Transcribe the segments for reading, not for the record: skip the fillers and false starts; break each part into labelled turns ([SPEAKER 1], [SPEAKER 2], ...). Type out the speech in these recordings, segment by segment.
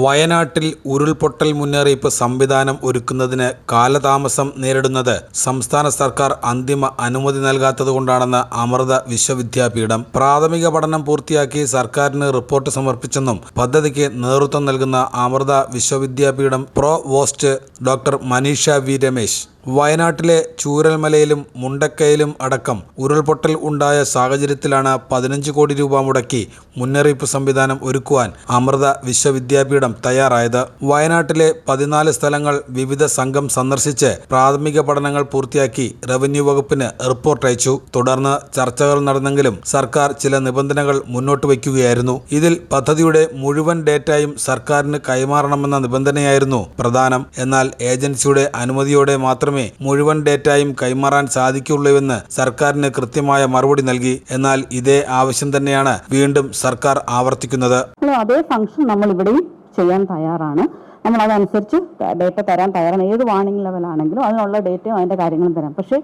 [SPEAKER 1] വയനാട്ടിൽ ഉരുൾപൊട്ടൽ മുന്നറിയിപ്പ് സംവിധാനം ഒരുക്കുന്നതിന് കാലതാമസം നേരിടുന്നത് സംസ്ഥാന സർക്കാർ അന്തിമ അനുമതി നൽകാത്തതുകൊണ്ടാണെന്ന് അമൃത വിശ്വവിദ്യാപീഠം. പ്രാഥമിക പഠനം പൂർത്തിയാക്കി സർക്കാരിന് റിപ്പോർട്ട് സമർപ്പിച്ചെന്നും പദ്ധതിക്ക് നേതൃത്വം നൽകുന്ന Amrita Vishwa Vidyapeetham provost doctor Manisha V Ramesh വയനാട്ടിലെ ചൂരൽമലയിലും മുണ്ടക്കയിലും അടക്കം ഉരുൾപൊട്ടൽ ഉണ്ടായ സാഹചര്യത്തിലാണ് 15 കോടി രൂപ മുടക്കി മുന്നറിയിപ്പ് സംവിധാനം ഒരുക്കുവാൻ അമൃത വിശ്വവിദ്യാപീഠം തയ്യാറായത്. വയനാട്ടിലെ 14 സ്ഥലങ്ങൾ വിവിധ സംഘം സന്ദർശിച്ച് പ്രാഥമിക പഠനങ്ങൾ പൂർത്തിയാക്കി റവന്യൂ വകുപ്പിന് റിപ്പോർട്ട് അയച്ചു. തുടർന്ന് ചർച്ചകൾ നടന്നെങ്കിലും സർക്കാർ ചില നിബന്ധനകൾ മുന്നോട്ട് വയ്ക്കുകയായിരുന്നു. ഇതിൽ പദ്ധതിയുടെ മുഴുവൻ ഡേറ്റയും സർക്കാരിന് കൈമാറണമെന്ന നിബന്ധനയായിരുന്നു പ്രധാനം. എന്നാൽ ഏജൻസിയുടെ അനുമതിയോടെ മാത്രമേ മുഴുവൻ ഡേറ്റയും കൈമാറാൻ സാധിക്കുള്ളൂവെന്ന് സർക്കാരിന് കൃത്യമായ മറുപടി നൽകി. എന്നാൽ ഇതേ ആവശ്യം തന്നെയാണ് വീണ്ടും സർക്കാർ ആവർത്തിക്കുന്നത്.
[SPEAKER 2] അതേ ഫംഗ്ഷൻ നമ്മൾ ഇവിടെയും ചെയ്യാൻ തയ്യാറാണ്. നമ്മൾ അതനുസരിച്ച് ഡേറ്റ തരാൻ തയ്യാറാണ്. ഏത് വാർണിംഗ് ലെവലാണെങ്കിലും അതിനുള്ള ഡേറ്റയും അതിന്റെ കാര്യങ്ങളും തരാം. പക്ഷേ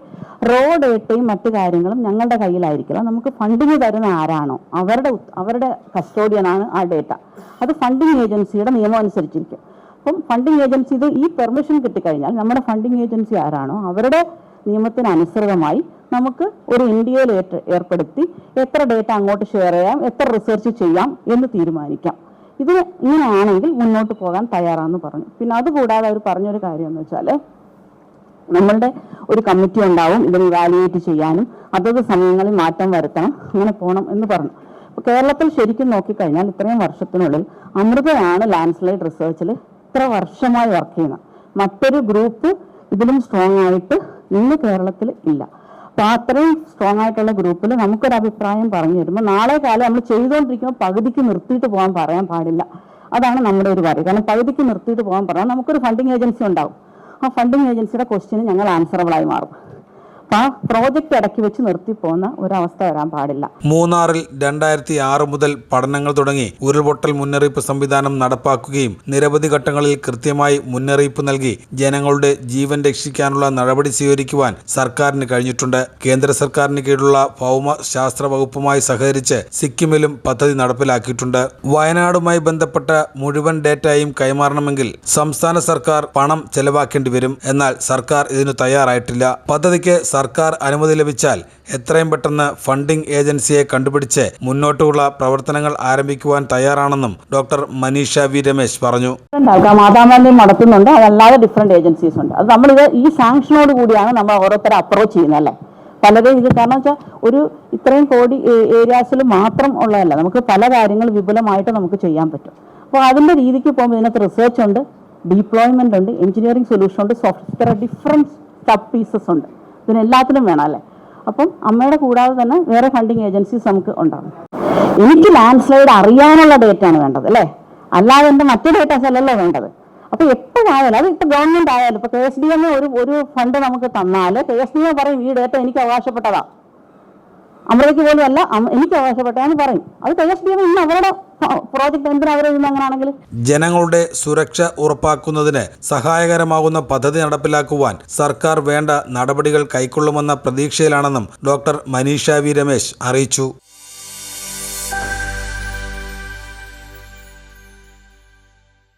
[SPEAKER 2] റോ ഡേറ്റയും മറ്റു കാര്യങ്ങളും ഞങ്ങളുടെ കയ്യിലായിരിക്കില്ല. നമുക്ക് ഫണ്ടിങ് തരുന്ന ആരാണോ അവരുടെ കസ്റ്റോഡിയനാണ് ആ ഡേറ്റ. അത് ഫണ്ടിങ് ഏജൻസിയുടെ നിയമം അനുസരിച്ചിരിക്കും. അപ്പം ഫണ്ടിങ് ഏജൻസി ഈ പെർമിഷൻ കിട്ടിക്കഴിഞ്ഞാൽ നമ്മുടെ ഫണ്ടിങ് ഏജൻസി ആരാണോ അവരുടെ നിയമത്തിനനുസൃതമായി നമുക്ക് ഒരു NDA ഏർപ്പെടുത്തി എത്ര ഡേറ്റ അങ്ങോട്ട് ഷെയർ ചെയ്യാം, എത്ര റിസർച്ച് ചെയ്യാം എന്ന് തീരുമാനിക്കാം. ഇത് ഇങ്ങനെയാണെങ്കിൽ മുന്നോട്ട് പോകാൻ തയ്യാറാണെന്ന് പറഞ്ഞു. പിന്നെ അതുകൂടാതെ അവർ പറഞ്ഞൊരു കാര്യം എന്ന് വെച്ചാൽ നമ്മളുടെ ഒരു കമ്മിറ്റി ഉണ്ടാവും ഇതിന് ഇവാലുവേറ്റ് ചെയ്യാനും അതത് സമയങ്ങളിൽ മാറ്റം വരുത്തണം, അങ്ങനെ പോകണം എന്ന് പറഞ്ഞു. അപ്പോൾ കേരളത്തിൽ ശരിക്കും നോക്കിക്കഴിഞ്ഞാൽ ഇത്രയും വർഷത്തിനുള്ളിൽ അമൃതയാണ് ലാൻഡ്സ്ലൈഡ് റിസർച്ചിൽ ഇത്ര വർഷമായി വർക്ക് ചെയ്യുന്നത്. മറ്റൊരു ഗ്രൂപ്പ് ഇതിലും സ്ട്രോങ് ആയിട്ട് ഇന്ന് കേരളത്തിൽ ഇല്ല. അപ്പോൾ അത്രയും സ്ട്രോങ് ആയിട്ടുള്ള ഗ്രൂപ്പിൽ നമുക്കൊരു അഭിപ്രായം പറഞ്ഞു തരുമ്പോൾ നാളെ കാലം നമ്മൾ ചെയ്തുകൊണ്ടിരിക്കുമ്പോൾ പകുതിക്ക് നിർത്തിയിട്ട് പോകാൻ പറയാൻ പാടില്ല. അതാണ് നമ്മുടെ ഒരു കാര്യം. കാരണം പകുതിക്ക് നിർത്തിയിട്ട് പോകാൻ പറയാം നമുക്കൊരു ഫണ്ടിങ് ഏജൻസി ഉണ്ടാവും. ആ ഫണ്ടിങ് ഏജൻസിയുടെ ക്വസ്റ്റ്യന് ഞങ്ങൾ ആൻസറബിളായി മാറും. ആ പ്രോജക്റ്റ് ഇടയ്ക്ക് വെച്ച് നിർത്തിപ്പോകുന്ന ഒരവസ്ഥ വരാൻ പാടില്ല.
[SPEAKER 1] മൂന്നാറിൽ 2006 മുതൽ പഠനങ്ങൾ തുടങ്ങി ഉരുൾപൊട്ടൽ മുന്നറിയിപ്പ് സംവിധാനം നടപ്പാക്കുകയും നിരവധി ഘട്ടങ്ങളിൽ കൃത്യമായി മുന്നറിയിപ്പ് നൽകി ജനങ്ങളുടെ ജീവൻ രക്ഷിക്കാനുള്ള നടപടി സ്വീകരിക്കുവാൻ സർക്കാരിന് കഴിഞ്ഞിട്ടുണ്ട്. കേന്ദ്ര സർക്കാരിന് കീഴിലുള്ള ഭൗമ ശാസ്ത്ര വകുപ്പുമായി സഹകരിച്ച് സിക്കിമിലും പദ്ധതി നടപ്പിലാക്കിയിട്ടുണ്ട്. വയനാടുമായി ബന്ധപ്പെട്ട മുഴുവൻ ഡേറ്റയും കൈമാറണമെങ്കിൽ സംസ്ഥാന സർക്കാർ പണം ചെലവാക്കേണ്ടി വരും. എന്നാൽ സർക്കാർ ഇതിനു തയ്യാറായിട്ടില്ല. പദ്ധതിക്ക് സർക്കാർ അനുമതി ലഭിച്ചാൽ എത്രയും പെട്ടെന്ന് ഫണ്ടിംഗ് ഏജൻസിയെ കണ്ടുപിടിച്ച് മുന്നോട്ടുള്ള പ്രവർത്തനങ്ങൾ ആരംഭിക്കുവാൻ തയ്യാറാണെന്നും ഡോക്ടർ മനീഷ വി രമേശ് പറഞ്ഞു.
[SPEAKER 2] മാതാമാന്യം നടത്തുന്നുണ്ട്, അതല്ലാതെ ഡിഫറെന്റ് ഏജൻസീസ് ഉണ്ട്. അത് നമ്മളിത് ഈ സാങ്ഷനോട് കൂടിയാണ് നമ്മൾ ഓരോരുത്തരെ അപ്രോച്ച് ചെയ്യുന്നത് അല്ലേ. പലരും ഇത് കാരണം വെച്ചാൽ ഒരു ഇത്രയും കോടി ഏരിയാസിൽ മാത്രം ഉള്ളതല്ല, നമുക്ക് പല കാര്യങ്ങൾ വിപുലമായിട്ട് നമുക്ക് ചെയ്യാൻ പറ്റും. അപ്പോൾ അതിൻ്റെ രീതിക്ക് പോകുമ്പോൾ ഇതിനകത്ത് റിസർച്ച് ഉണ്ട്, ഡിപ്ലോയ്മെന്റ് ഉണ്ട്, എഞ്ചിനീയറിംഗ് സൊല്യൂഷൻ ഉണ്ട്, സോഫ്റ്റ്വെയർ ഡിഫറെന്റ് സബ് പീസസ് ഉണ്ട്. ഇതിനെല്ലാത്തിലും വേണം അല്ലേ. അപ്പം അമ്മയുടെ കൂടാതെ തന്നെ വേറെ ഫണ്ടിങ് ഏജൻസീസ് നമുക്ക് ഉണ്ടാകും. എനിക്ക് ലാൻഡ്സ്ലൈഡ് അറിയാനുള്ള ഡേറ്റ ആണ് വേണ്ടത് അല്ലേ, അല്ലാതെ എൻ്റെ മറ്റു ഡേറ്റാസ് അല്ലല്ലോ വേണ്ടത്. അപ്പൊ എപ്പോഴായാലും അത് ഇപ്പൊ ഗവൺമെന്റ് ആയാലും ഇപ്പൊ KSDM ഒരു ഫണ്ട് നമുക്ക് തന്നാൽ KSDM പറയും ഈ ഡേറ്റ എനിക്ക് അവകാശപ്പെട്ടതാ, അമൃതയ്ക്ക് പോലും അല്ല എനിക്ക് അവകാശപ്പെട്ടതാന്ന് പറയും. അത് KSDM ഇന്ന് അവരുടെ പ്രോജക്ട് എന്തിനാ അവരെ അങ്ങനെയാണെങ്കിൽ.
[SPEAKER 1] ജനങ്ങളുടെ സുരക്ഷ ഉറപ്പാക്കുന്നതിന് സഹായകരമാകുന്ന പദ്ധതി നടപ്പിലാക്കുവാൻ സർക്കാർ വേണ്ട നടപടികൾ കൈക്കൊള്ളുമെന്ന പ്രതീക്ഷയിലാണെന്നും ഡോക്ടർ മനീഷ വി രമേശ് അറിയിച്ചു.